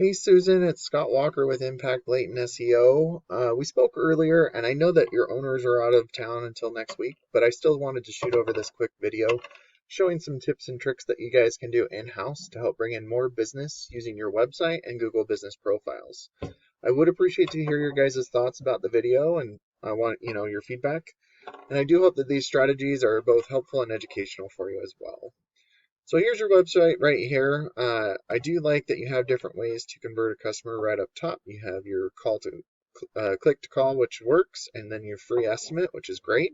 Hey Susan, it's Scott Walker with Impact Latent SEO. We spoke earlier, and I know that your owners are out of town until next week, but I still wanted to shoot over this quick video showing some tips and tricks that you guys can do in-house to help bring in more business using your website and Google Business Profiles. I would appreciate to hear your guys' thoughts about the video, and I want, your feedback. And I do hope that these strategies are both helpful and educational for you as well. So here's your website right here. I do like that you have different ways to convert a customer right up top. You have your call to click to call, which works, and then your free estimate, which is great.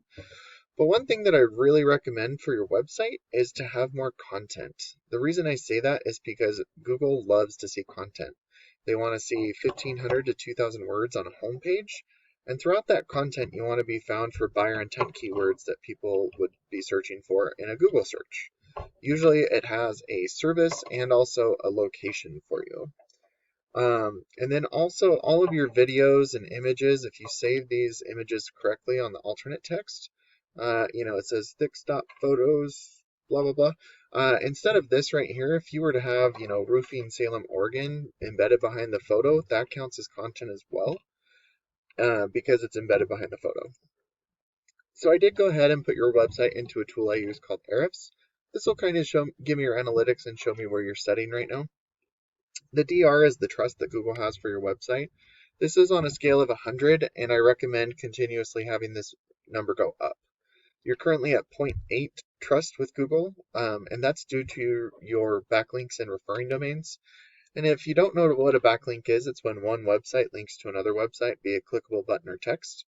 But one thing that I really recommend for your website is to have more content. The reason I say that is because Google loves to see content. They want to see 1,500 to 2,000 words on a homepage. And throughout that content, you want to be found for buyer intent keywords that people would be searching for in a Google search. Usually it has a service and also a location for you. And then also all of your videos and images, if you save these images correctly on the alternate text, it says thick stop photos, blah, blah, blah. Instead of this right here, if you were to have, roofing Salem, Oregon embedded behind the photo, that counts as content as well, because it's embedded behind the photo. So I did go ahead and put your website into a tool I use called Ahrefs. This will kind of give me your analytics and show me where you're setting right now. The DR is the trust that Google has for your website. This is on a scale of 100, and I recommend continuously having this number go up. You're currently at 0.8 trust with Google, and that's due to your backlinks and referring domains. And if you don't know what a backlink is, it's when one website links to another website via clickable button or text.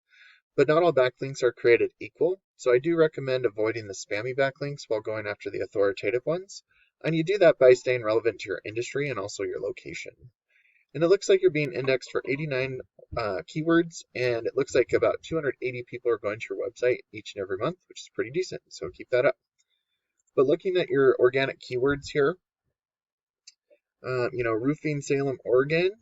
But not all backlinks are created equal, so I do recommend avoiding the spammy backlinks while going after the authoritative ones. And you do that by staying relevant to your industry and also your location. And it looks like you're being indexed for 89 keywords, and it looks like about 280 people are going to your website each and every month, which is pretty decent, so keep that up. But looking at your organic keywords here, roofing Salem, Oregon,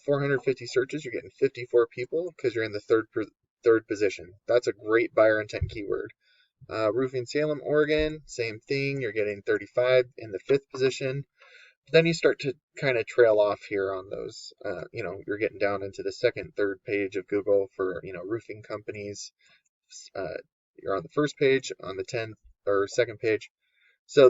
450 searches, you're getting 54 people because you're in the third position. That's a great buyer intent keyword. Roofing Salem, Oregon, same thing. You're getting 35 in the 5th position. But then you start to kind of trail off here on those. You're getting down into the 2nd, 3rd page of Google for, roofing companies. You're on the 1st page, on the 10th or 2nd page. So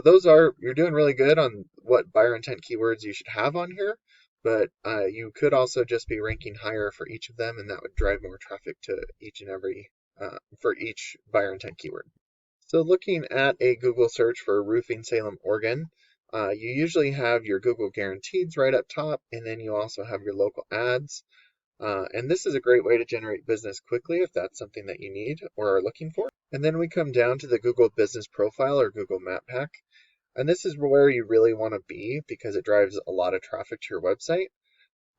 you're doing really good on what buyer intent keywords you should have on here. But you could also just be ranking higher for each of them, and that would drive more traffic to each and every for each buyer intent keyword. So looking at a Google search for roofing Salem, Oregon, you usually have your Google guaranteeds right up top, and then you also have your local ads. And this is a great way to generate business quickly if that's something that you need or are looking for. And then we come down to the Google Business Profile or Google Map Pack. And this is where you really want to be because it drives a lot of traffic to your website.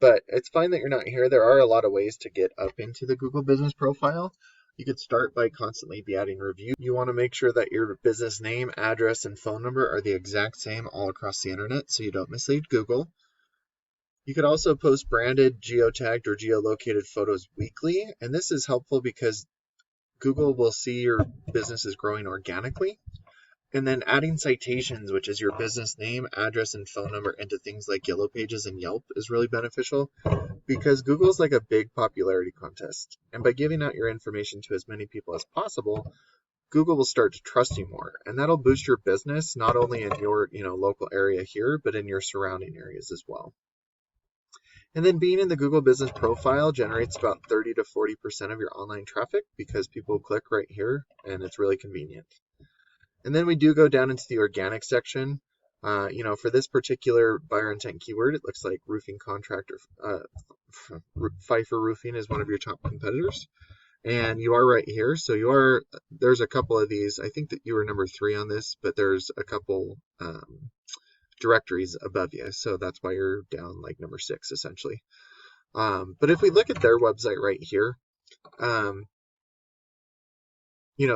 But it's fine that you're not here. There are a lot of ways to get up into the Google Business Profile. You could start by constantly be adding reviews. You want to make sure that your business name, address, and phone number are the exact same all across the internet so you don't mislead Google. You could also post branded, geotagged, or geolocated photos weekly. And this is helpful because Google will see your business is growing organically. And then adding citations, which is your business name, address, and phone number into things like Yellow Pages and Yelp is really beneficial because Google's like a big popularity contest. And by giving out your information to as many people as possible, Google will start to trust you more. And that'll boost your business, not only in your local area here, but in your surrounding areas as well. And then being in the Google Business Profile generates about 30 to 40% of your online traffic because people click right here and it's really convenient. And then we do go down into the organic section. For this particular buyer intent keyword, it looks like roofing contractor, Pfeiffer Roofing is one of your top competitors. And you are right here. So there's a couple of these. I think that you were number 3 on this, but there's a couple directories above you. So that's why you're down like number 6, essentially. But if we look at their website right here,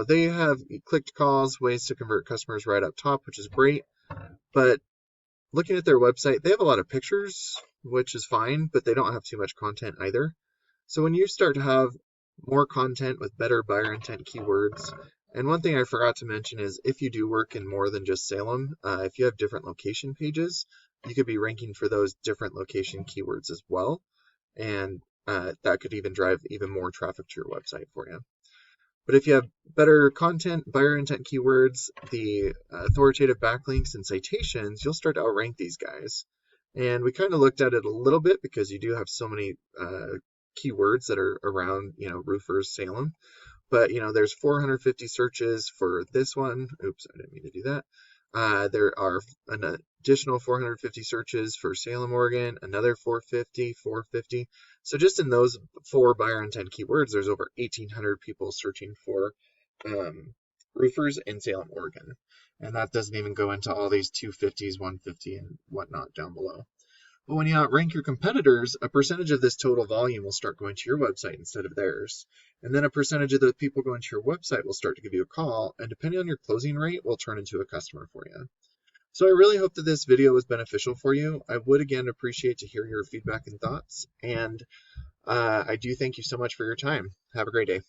they have clicked calls, ways to convert customers right up top, which is great. But looking at their website, they have a lot of pictures, which is fine, but they don't have too much content either. So when you start to have more content with better buyer intent keywords, and one thing I forgot to mention is if you do work in more than just Salem, if you have different location pages, you could be ranking for those different location keywords as well, and that could even drive even more traffic to your website for you. But if you have better content, buyer intent keywords, the authoritative backlinks and citations, you'll start to outrank these guys. And we kind of looked at it a little bit because you do have so many keywords that are around, roofers, Salem. But, there's 450 searches for this one. Oops, I didn't mean to do that. There are an additional 450 searches for Salem, Oregon, another 450. So just in those 4 buyer intent keywords, there's over 1,800 people searching for roofers in Salem, Oregon. And that doesn't even go into all these 250s, 150, and whatnot down below. But when you outrank your competitors, a percentage of this total volume will start going to your website instead of theirs. And then a percentage of the people going to your website will start to give you a call, and depending on your closing rate, will turn into a customer for you. So I really hope that this video was beneficial for you. I would again appreciate to hear your feedback and thoughts, and I do thank you so much for your time. Have a great day.